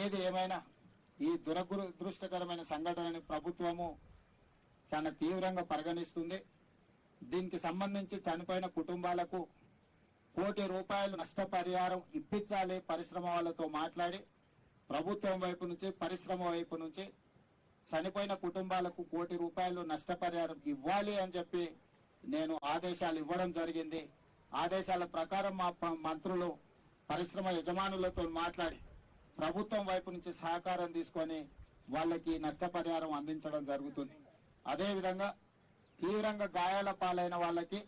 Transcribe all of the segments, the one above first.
ఏది ఏమైనా ఈ దురదృష్టకరమైన సంఘటనని ప్రభుత్వము చాలా తీవ్రంగా పరిగణిస్తుంది. దీనికి సంబంధించి చనిపోయిన కుటుంబాలకు ₹1,00,00,000 నష్టపరిహారం ఇప్పించాలి. పరిశ్రమ వాళ్ళతో మాట్లాడి ప్రభుత్వం వైపు నుంచి పరిశ్రమ వైపు నుంచి చనిపోయిన కుటుంబాలకు ₹1,00,00,000 నష్టపరిహారం ఇవ్వాలి అని చెప్పి నేను ఆదేశాలు ఇవ్వడం జరిగింది. ఆదేశాల ప్రకారం మా మంత్రులు పరిశ్రమ యజమానులతో మాట్లాడి ప్రభుత్వం వైపు నుంచి సహకారం తీసుకొని వాళ్ళకి నష్టపరిహారం అందించడం జరుగుతుంది. అదేవిధంగా తీవ్రంగా గాయాల పాలైన వాళ్ళకి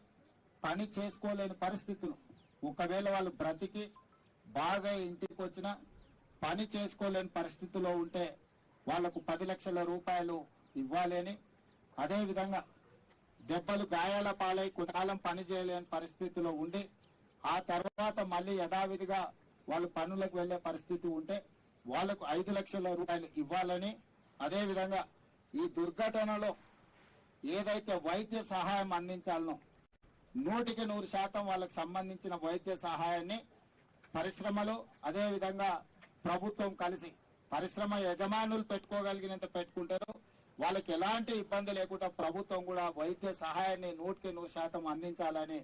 పని చేసుకోలేని పరిస్థితులు, ఒకవేళ వాళ్ళు బ్రతికి బాగా ఇంటికి వచ్చిన పని చేసుకోలేని పరిస్థితిలో ఉంటే వాళ్లకు ₹10 లక్షల ఇవ్వాలి అని, అదేవిధంగా దెబ్బలు గాయాల పాలై కొంతకాలం పని చేయలేని పరిస్థితిలో ఉండి ఆ తర్వాత మళ్ళీ యథావిధిగా వాళ్ళు పనులకు వెళ్లే పరిస్థితి ఉంటే వాళ్లకు ₹5 లక్షల ఇవ్వాలని, అదేవిధంగా ఈ దుర్ఘటనలో ఏదైతే వైద్య సహాయం అందించాలనో 100% వాళ్ళకు సంబంధించిన వైద్య సహాయాన్ని పరిశ్రమలు అదేవిధంగా ప్రభుత్వం కలిసి పరిశ్రమ యజమానులు పెట్టుకోగలిగినంత పెట్టుకుంటారు. వాళ్ళకి ఎలాంటి ఇబ్బంది లేకుండా ప్రభుత్వం కూడా వైద్య సహాయాన్ని 100% అందించాలని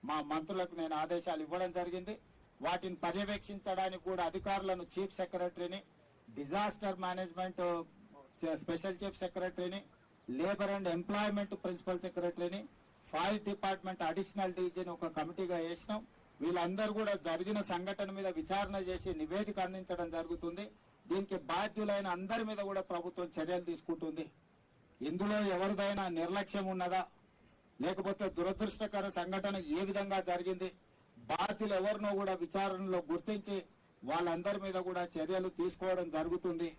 మా మంత్రులకు నేను ఆదేశాలు ఇవ్వడం జరిగింది. వాటిని పర్యవేక్షించడానికి కూడా అధికారులను చీఫ్ సెక్రటరీని, డిజాస్టర్ మేనేజ్మెంట్ స్పెషల్ చీఫ్ సెక్రటరీని, లేబర్ అండ్ ఎంప్లాయ్మెంట్ ప్రిన్సిపల్ సెక్రటరీని, ఫైర్ డిపార్ట్మెంట్ అడిషనల్ డీజీని ఒక కమిటీగా వేసినాం. వీళ్ళందరూ కూడా జరిగిన సంఘటన మీద విచారణ చేసి నివేదిక అందించడం జరుగుతుంది. దీనికి బాధ్యులైన అందరి మీద కూడా ప్రభుత్వం చర్యలు తీసుకుంటుంది. ఇందులో ఎవరిదైనా నిర్లక్ష్యం ఉన్నదా, లేకపోతే దురదృష్టకర సంఘటన ఏ విధంగా జరిగింది, బాధ్యులు ఎవరినో కూడా విచారణలో గుర్తించి వాళ్ళందరి మీద కూడా చర్యలు తీసుకోవడం జరుగుతుంది.